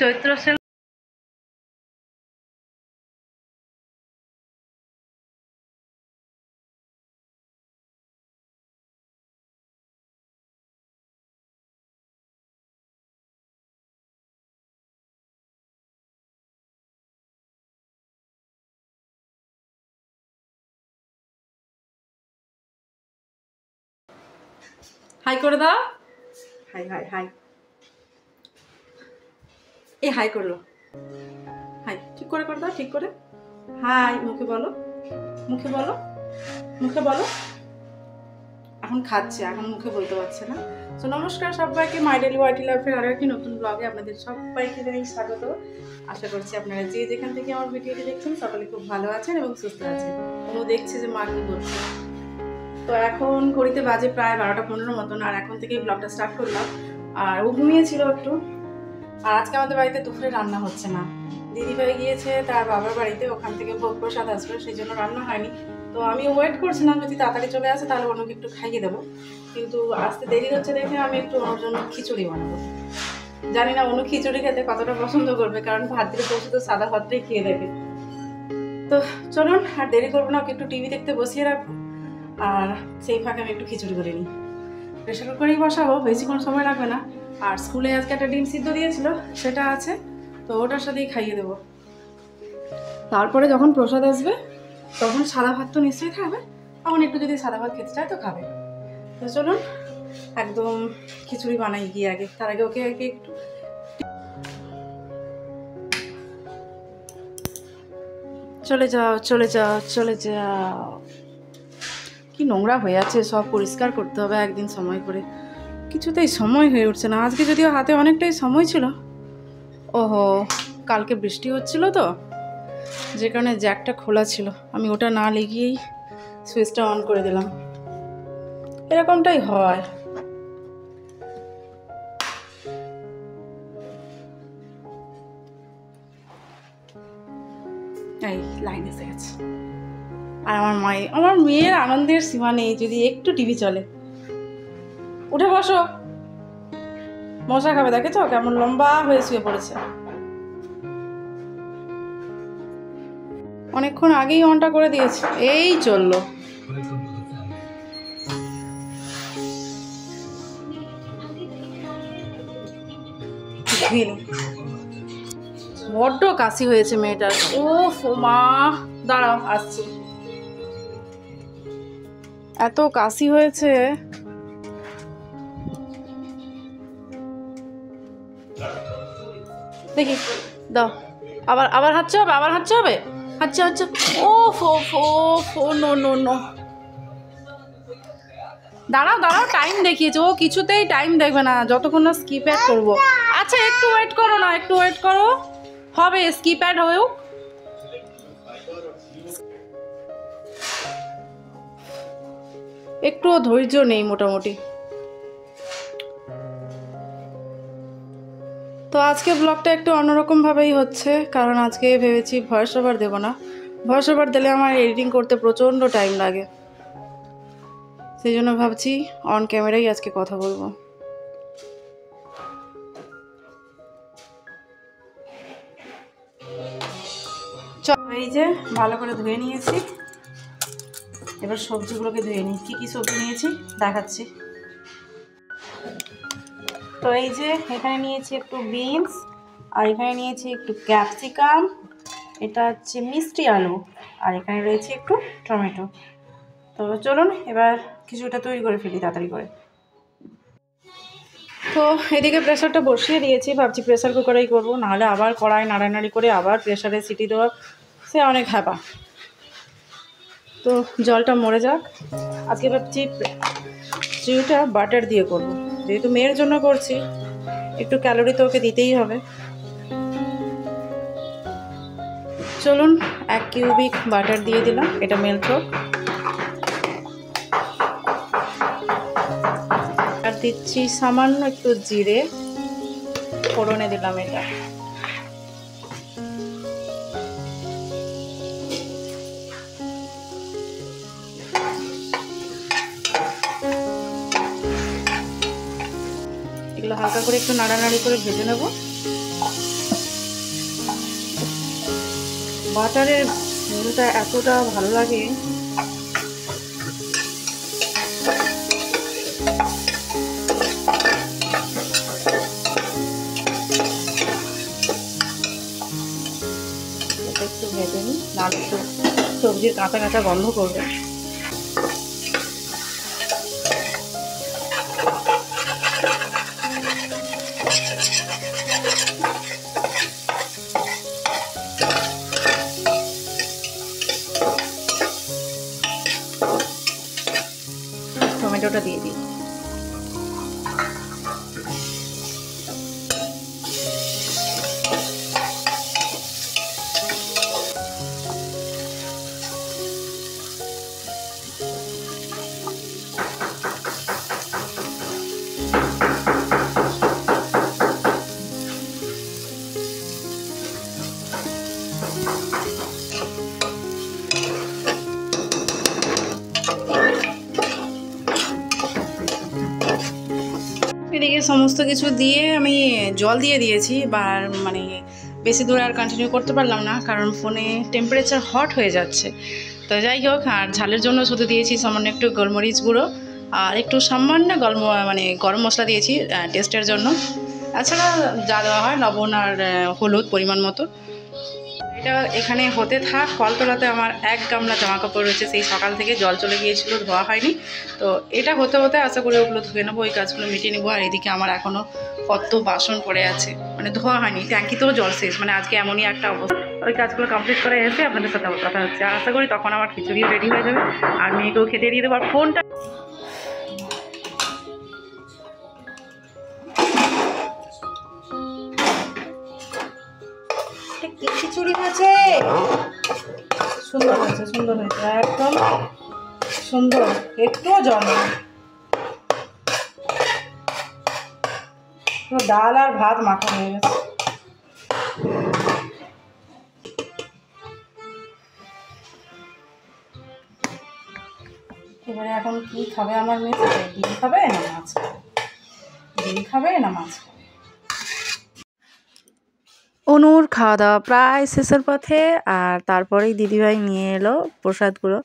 চৈত্র sell high করে দাও। High high high, এই হাই করলো, হাই ঠিক করে দাও, ঠিক করে হাই মুখে বলো, মুখে বলো, মুখে বলো। এখন খাচ্ছে, এখন মুখে বলতে পারছে না। তো নমস্কার সবাইকে, মাই ডেলি ওয়াইটি লাইফের আরও একটি নতুন ব্লগে আপনাদের সবাইকে জানাই স্বাগত। আশা করছি আপনারা যে যেখান থেকে আমার ভিডিওটি দেখছেন সকলে খুব ভালো আছেন এবং সুস্থ আছেন। ও দেখছে যে মা কি করছে। তো এখন ঘড়িতে বাজে প্রায় 12টা 15 মতন, আর এখন থেকেই ব্লগটা স্টার্ট করলাম। আর ও ঘুমিয়েছিল একটু। আর আজকে আমাদের বাড়িতে দুপুরে রান্না হচ্ছে না, দিদিভাই গিয়েছে তার বাবার বাড়িতে, ওখান থেকে ভোগ প্রসাদ আসবে, সেই জন্য রান্না হয়নি। তো আমি ওয়েট করছিলাম যদি তাড়াতাড়ি চলে আসে তাহলে ওনাকে একটু খাইয়ে দেবো, কিন্তু আসতে দেরি হচ্ছে দেখে আমি একটু ওনার জন্য খিচুড়ি বানাবো। জানি না অনু খিচুড়ি খেতে কতটা পছন্দ করবে, কারণ ভাত দিলে পৌঁছে তো সাদা ভাতটাই খেয়ে দেবে। তো চলুন আর দেরি করবো না, ওকে একটু টিভি দেখতে বসিয়ে রাখবো, আর সেই ফাঁকে আমি একটু খিচুড়ি করে নিই। প্রেশার কুকারেই বসাবো, বেশিক্ষণ সময় লাগবে না। আর স্কুলে আজকে একটা ডিম সিদ্ধ দিয়েছিল, সেটা আছে, তো ওটার সাথেই খাইয়ে দেবো। তারপরে যখন প্রসাদ আসবে তখন সাদা ভাত তো নিশ্চয়ই খাবে, তখন একটু যদি সাদা ভাত খেতে চায় তো খাবে। তো চলুন একদম খিচুড়ি বানাই গিয়ে আগে, তার আগে ওকে আগে একটু চলে যাও চলে যাও চলে যাও। কি নোংরা হয়ে আছে, সব পরিষ্কার করতে হবে একদিন সময় করে, কিছুতেই সময় হয়ে উঠছে না। আজকে যদিও হাতে অনেকটাই সময় ছিল। ওহো, কালকে বৃষ্টি হচ্ছিল তো, যে কারণে জ্যাকটা খোলা ছিল, আমি ওটা না লাগিয়েই সুইচটা অন করে দিলাম। এরকমটাই হয়। এই লাইন এসে গেছে। আর আমার মেয়ের আনন্দের সীমা নেই যদি একটু টিভি চলে। উঠে বসো, মশা খাবে, দেখেছো কেমন লম্বা হয়ে শুয়ে পড়েছে। অনেকক্ষণ আগেই অনটা করে দিয়েছে, এই চললো। বড্ড কাশি হয়েছে মেয়েটার। ওফ মা, দাঁড়াও আসছি। এত কাশি হয়েছে, দেখি দাও। আবার আবার হাঁচতে হবে, আবার হাঁচতে হবে, হাঁচছে হাঁচছে। ওফ ওফ ওফ, ও নো নো নো। দাঁড়াও দাঁড়াও, টাইম দেখিয়েছে, ও কিছুতেই টাইম দেখবে না যতক্ষণ না স্কিপ অ্যাড করবো। আচ্ছা একটু ওয়েট করো না, একটু ওয়েট করো, হবে স্কিপ অ্যাড হয়েও। একটুও ধৈর্য নেই মোটামুটি। তো আজকে ব্লগটা একটু অন্যরকমভাবেই হচ্ছে, কারণ আজকে ভেবেছি ভয়েস ওভার দেবো না। ভয়েস ওভার দিলে আমার এডিটিং করতে প্রচণ্ড টাইম লাগে, সেই জন্য ভাবছি অন ক্যামেরাই আজকে কথা বলবো। এই যে ভালো করে ধুয়ে নিয়েছি, এবার সবজিগুলোকে ধুয়ে নিই। কী কী সবজি নিয়েছি দেখাচ্ছি। তো এই যে এখানে নিয়েছি একটু বিনস, আর এখানে নিয়েছি একটু ক্যাপসিকাম, এটা হচ্ছে মিষ্টি আলু, আর এখানে রয়েছে একটু টমেটো। তো চলুন এবার কিছুটা তৈরি করে ফেলি তাড়াতাড়ি করে। তো এদিকে প্রেসারটা বসিয়ে দিয়েছি, ভাবছি প্রেসার কুকারেই করবো, নাহলে আবার কড়াই নাড়ানাড়ি করে আবার প্রেসারে সিটি দেওয়া, সে অনেক হ্যাপা। তো জলটা মরে যাক। আজকে ভাবছি চিউটা বাটার দিয়ে করব, যেহেতু মেয়ের জন্য করছি, একটু ক্যালোরি তো ওকে দিতেই হবে। চলুন 1 কিউবিক বাটার দিয়ে দিলাম, এটা মেল্ট হোক। আর দিচ্ছি সামান্য একটু জিরে, ফোড়নে দিলাম এটা। এগুলো হালকা করে একটু নাড়ানাড়ি করে ভেজে নেব। বাটারের স্মেলটা এতটা ভালো লাগে। একটু ভেজে নিই, নাহলে একটু সবজির কাঁচা কাঁচা গন্ধ করবে। টমেটোটা দিয়ে দিই। এদিকে সমস্ত কিছু দিয়ে আমি জল দিয়ে দিয়েছি, বা মানে বেশি দূর আর কন্টিনিউ করতে পারলাম না, কারণ ফোনে টেম্পারেচার হট হয়ে যাচ্ছে। তো যাই হোক, আর ঝালের জন্য শুধু দিয়েছি সামান্য একটু গোলমরিচ গুঁড়ো আর একটু সামান্য গরম মশলা দিয়েছি টেস্টের জন্য। তাছাড়া যা দেওয়া হয় লবণ আর হলুদ পরিমাণ মতো। এটা এখানে হতে থাক। কলতলাতে আমার 1 গামলা জামা কাপড় রয়েছে, সেই সকাল থেকে জল চলে গিয়েছিল, ধোয়া হয়নি। তো এটা হতে হতে আশা করি ওগুলো ধুয়ে নেবো, ওই কাজগুলো মিটিয়ে নেবো। আর এদিকে আমার এখনও কত বাসন পড়ে আছে, মানে ধোয়া হয়নি, ট্যাঙ্কিতেও জল শেষ, মানে আজকে এমনই একটা অবস্থা। ওই কাজগুলো কমপ্লিট করে এসে আপনাদের সাথে কথা হচ্ছে। আর আশা করি তখন আমার খিচুড়িও রেডি হয়ে যাবে, আর মেয়েকেও খেতে দিয়ে দেবো। আর ফোনটা কি খিচুড়ি হয়েছে, সুন্দর হয়েছে, সুন্দর হয়েছে, একদম সুন্দর, একটুও জল নেই। ডাল আর ভাত মাখা হয়ে গেছে। এবারে এখন কি খাবে আমার মেয়ে? ডিম খাবে না মাছ খাবে? ডিম খাবে না মাছ খাবে? অনুর খাওয়া দাওয়া প্রায় শেষের পথে, আর তারপরেই দিদিভাই নিয়ে এলো প্রসাদগুলো।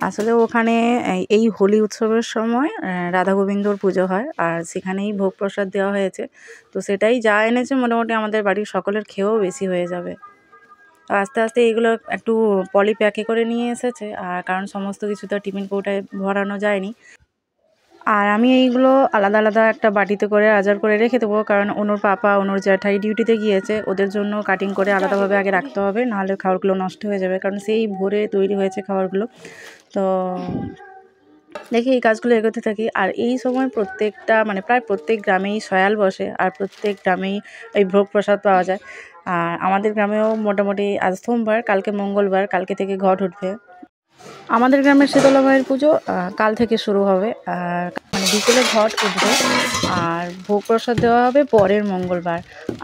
আসলে ওখানে এই হোলি উৎসবের সময় রাধা গোবিন্দর পুজো হয়, আর সেখানেই ভোগ প্রসাদ দেওয়া হয়েছে। তো সেটাই যা এনেছে মোটামুটি আমাদের বাড়ির সকলের খেয়েও বেশি হয়ে যাবে। আস্তে আস্তে এগুলো একটু পলি প্যাকে করে নিয়ে এসেছে, আর কারণ সমস্ত কিছু তো টিফিন কৌটায় ভরানো যায়নি। আর আমি এইগুলো আলাদা আলাদা একটা বাটিতে করে আজার করে রেখে দেবো, কারণ অনুর পাপা অনুর জ্যাঠাই ডিউটিতে গিয়েছে, ওদের জন্য কাটিং করে আলাদাভাবে আগে রাখতে হবে, নাহলে খাবারগুলো নষ্ট হয়ে যাবে, কারণ সেই ভোরে তৈরি হয়েছে খাবারগুলো। তো দেখি এই কাজগুলো এগোতে থাকি। আর এই সময় প্রত্যেকটা মানে প্রায় প্রত্যেক গ্রামেই সয়াল বসে, আর প্রত্যেক গ্রামেই এই ভোগ প্রসাদ পাওয়া যায়। আর আমাদের গ্রামেও মোটামুটি আজ সোমবার, কালকে মঙ্গলবার, কালকে থেকে ঘট উঠবে। আমাদের গ্রামের শীতলা মায়ের পুজো কাল থেকে শুরু হবে, আর মানে বিকেলে ঘট উঠবে, আর ভোগ প্রসাদ দেওয়া হবে পরের মঙ্গলবার।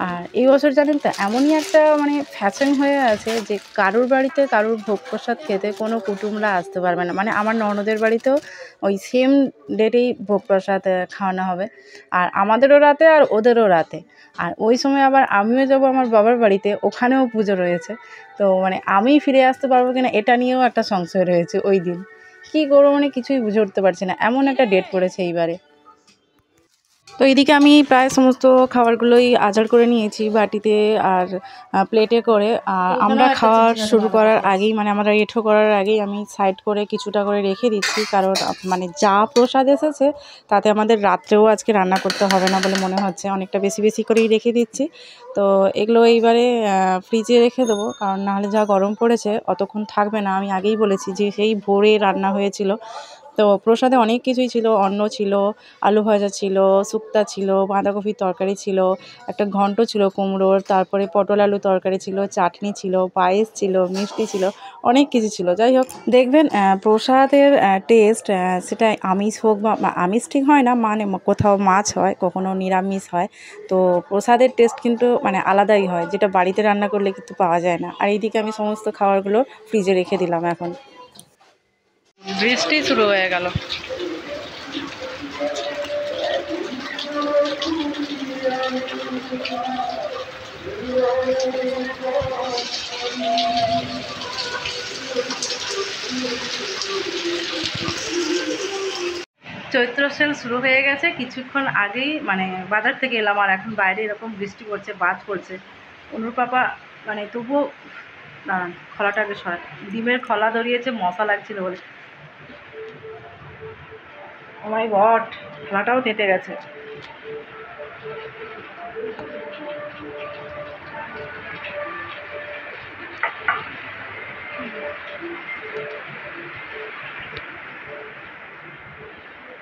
আর এই বছর জানেন তো এমনই একটা মানে ফ্যাশন হয়ে আছে যে কারুর বাড়িতে কারুর ভোগ প্রসাদ খেতে কোনো কুটুমরা আসতে পারবে না। মানে আমার ননদের বাড়িতেও ওই সেম ডেটেই ভোগ প্রসাদ খাওয়ানো হবে, আর আমাদেরও রাতে আর ওদেরও রাতে। আর ওই সময় আবার আমিও যাবো আমার বাবার বাড়িতে, ওখানেও পুজো রয়েছে। তো মানে আমি ফিরে আসতে পারবো কিনা এটা নিয়েও একটা সংশয় রয়েছে ওই দিন। কী করবো মানে কিছুই বুঝে উঠতে পারছি না, এমন একটা ডেট পড়েছে এইবারে। তো এইদিকে আমি প্রায় সমস্ত খাবারগুলোই আজার করে নিয়েছি বাটিতে আর প্লেটে করে। আর আমরা খাওয়ার শুরু করার আগেই মানে আমরা এঁঠো করার আগেই আমি সাইড করে কিছুটা করে রেখে দিচ্ছি, কারণ মানে যা প্রসাদ এসেছে তাতে আমাদের রাত্রেও আজকে রান্না করতে হবে না বলে মনে হচ্ছে, অনেকটা বেশি বেশি করেই রেখে দিচ্ছি। তো এগুলো এইবারে ফ্রিজে রেখে দেবো, কারণ নাহলে যা গরম পড়েছে অতক্ষণ থাকবে না। আমি আগেই বলেছি যে সেই ভোরে রান্না হয়েছিল। তো প্রসাদে অনেক কিছুই ছিল, অন্ন ছিল, আলু ভাজা ছিল, শুক্তা ছিল, বাঁধাকপির তরকারি ছিল, একটা ঘন্ট ছিল কুমড়োর, তারপরে পটল আলু তরকারি ছিল, চাটনি ছিল, পায়েস ছিল, মিষ্টি ছিল, অনেক কিছু ছিল। যাই হোক, দেখবেন প্রসাদের টেস্ট সেটা আমিষ হোক বা আমিষ ঠিক হয় না, মানে কোথাও মাছ হয়, কখনো নিরামিষ হয়। তো প্রসাদের টেস্ট কিন্তু মানে আলাদাই হয়, যেটা বাড়িতে রান্না করলে কিন্তু পাওয়া যায় না। আর এইদিকে আমি সমস্ত খাবারগুলো ফ্রিজে রেখে দিলাম। এখন বৃষ্টি শুরু হয়ে গেল। চৈত্র সেল শুরু হয়ে গেছে কিছুক্ষণ আগেই, মানে বাজার থেকে এলাম আর এখন বাইরে এরকম বৃষ্টি পড়ছে, বাজ পড়ছে। অনুর পাপা মানে তবুও দাঁড়ান, খোলাটা আগে সরাই। ডিমের খোলা ধরিয়েছে মশা লাগছিল বলে। ও মাই গড, খোলাটাও তেতে গেছে।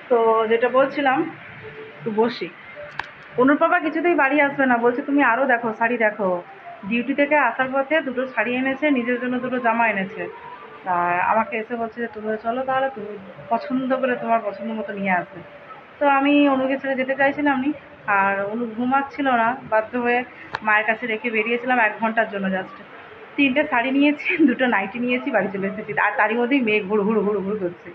তো যেটা বলছিলাম, একটু বসি। অনুর পাপা কিছুতেই বাড়ি আসবে না, বলছে তুমি আরও দেখো, শাড়ি দেখো। ডিউটি থেকে আসার পথে দুটো শাড়ি এনেছে, নিজের জন্য দুটো জামা এনেছে। আর আমাকে এসে বলছে যে তুমি চলো তাহলে, তুমি পছন্দ করে তোমার পছন্দ মতো নিয়ে আসবে। তো আমি অনুকে ছেড়ে যেতে চাইছিলাম নি, আর অনু ঘুমাচ্ছিল না, বাধ্য হয়ে মায়ের কাছে রেখে বেরিয়েছিলাম 1 ঘন্টার জন্য জাস্ট। 3টে শাড়ি নিয়েছি, 2টো নাইটি নিয়েছি, বাড়ি চলে এসেছি। আর তারই মধ্যেই মেঘ হুড় হুড় হুড় হুড় করছে।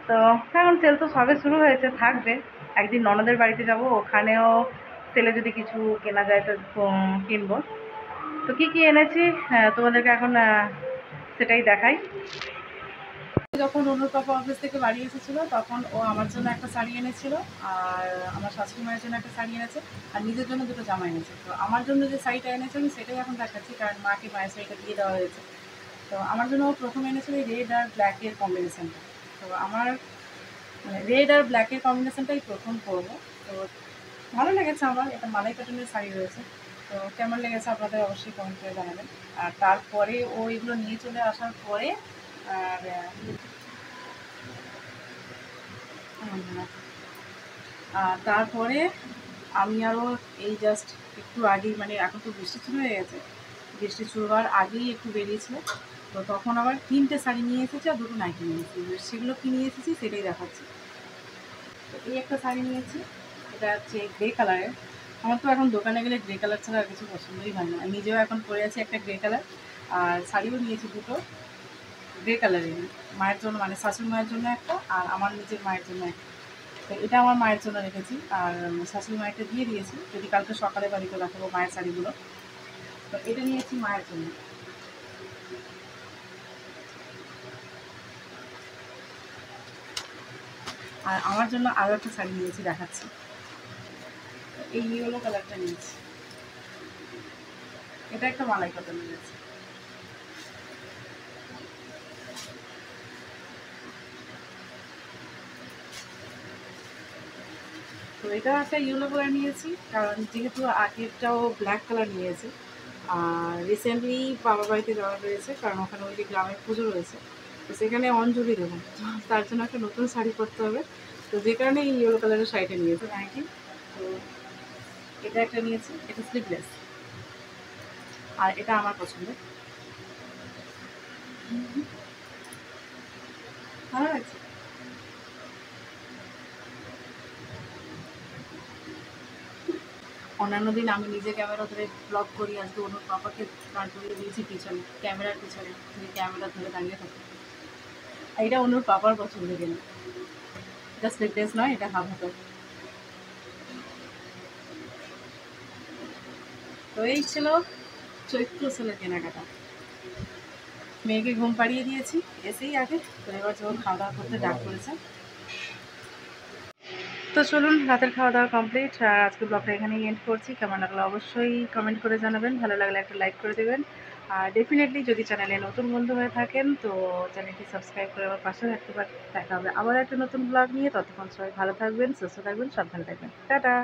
তো এখন সেল তো সবে শুরু হয়েছে, থাকবে। একদিন ননদের বাড়িতে যাব, ওখানেও সেলে যদি কিছু কেনা যায় তো কিনবো। তো কী কী এনেছি তোমাদেরকে এখন সেটাই দেখাই। যখন অনুর পাপা অফিস থেকে বাড়ি এসেছিলো তখন ও আমার জন্য একটা শাড়ি এনেছিল, আর আমার শাশুড়ি মায়ের জন্য একটা শাড়ি এনেছে, আর নিজের জন্য দুটো জামা এনেছে। তো আমার জন্য যে শাড়িটা এনেছে আমি সেটাই এখন দেখাচ্ছি, কারণ মাকে মায়ের শাড়িটা দিয়ে দেওয়া হয়েছে। তো আমার জন্য ও প্রথমে এনেছিল এই রেড আর ব্ল্যাকের কম্বিনেশানটা। তো আমার মানে রেড আর ব্ল্যাকের কম্বিনেশানটাই প্রথম পরবো। তো ভালো লেগেছে আমার, এটা মালাই প্যাটার্নের শাড়ি রয়েছে। তো কেমন লেগেছে আপনাদের অবশ্যই কমেন্ট করে জানাবেন। আর তারপরে ও এগুলো নিয়ে চলে আসার পরে আর তারপরে আমি আরও এই জাস্ট একটু আগেই, মানে এখন তো বৃষ্টি শুরু হয়ে গেছে, বৃষ্টি শুরু হওয়ার আগেই একটু বেরিয়েছিল। তো তখন আবার 3টে শাড়ি নিয়ে এসেছি আর 2টো নাইটি নিয়ে এসেছি। সেগুলো কী নিয়ে এসেছি সেটাই দেখাচ্ছি। তো এই একটা শাড়ি নিয়েছি, এটা হচ্ছে গ্রে কালারের। আমার তো এখন দোকানে গেলে গ্রে কালার ছাড়া আর কিছু পছন্দই হয় না। নিজেও এখন পরে আছি একটা গ্রে কালার, আর শাড়িও নিয়েছি 2টো গ্রে কালারের। মায়ের জন্য, মানে শাশুড়ি মায়ের জন্য একটা, আর আমার নিজের মায়ের জন্য একটা। তো এটা আমার মায়ের জন্য রেখেছি, আর শাশুড়ি মায়েরটা দিয়ে দিয়েছি, যদি কালকে সকালে বাড়িতে দেখাবো মায়ের শাড়িগুলো। তো এটা নিয়েছি মায়ের জন্য। আর আমার জন্য আরও একটা শাড়ি নিয়েছি, দেখাচ্ছি। এই ইয়েলো কালারটা নিয়েছি, এটা একটা মালাই কটন নিয়েছি। তো এটা একটা ইয়েলো কালার নিয়েছি, কারণ যেহেতু আগেরটাও ব্ল্যাক কালার নিয়েছি। আর রিসেন্টলি বাবার বাড়িতে যাওয়া হয়েছে, কারণ ওখানে ওই যে গ্রামের পুজো রয়েছে, তো সেখানে অঞ্জলি দেবো, তার জন্য একটা নতুন শাড়ি পরতে হবে। তো যে কারণে এই ইয়েলো কালারের শাড়িটা নিয়েছি নাইটি। তো এটা একটা নিয়েছি, এটা স্লিভলেস, আর এটা আমার পছন্দ, ভালো লাগছে। অন্যান্য দিন আমি নিজে ক্যামেরা ধরে ব্লগ করি, আজকে অন্য পাপাকে দাঁড় করিয়ে দিয়েছি পিছনে, ক্যামেরার পিছনে, তিনি ক্যামেরা ধরে দাঁড়িয়ে থাকে। আর এটা অনুর পাপার পছন্দ কিনা, এটা স্লিভলেস নয়, এটা হাফ হাতা। তো এই ছিল চৈত্র সেলের কেনাকাটা। মেয়েকে ঘুম পাড়িয়ে দিয়েছি এসেই আগে, তো এবার যখন খাওয়া দাওয়া করতে ডাক করেছে। তো চলুন, রাতের খাওয়া দাওয়া কমপ্লিট, আর আজকে ব্লগটা এখানেই এন্ড করছি। কেমন লাগলো অবশ্যই কমেন্ট করে জানাবেন, ভালো লাগলে একটা লাইক করে দেবেন। আর ডেফিনেটলি যদি চ্যানেলে নতুন বন্ধু হয়ে থাকেন তো চ্যানেলটি সাবস্ক্রাইব করে আমার পাশে থাকতে পারেন। দেখা হবে আবার একটা নতুন ব্লগ নিয়ে, ততক্ষণ সবাই ভালো থাকবেন, সুস্থ থাকবেন, সাবধানে থাকবেন। টাটা।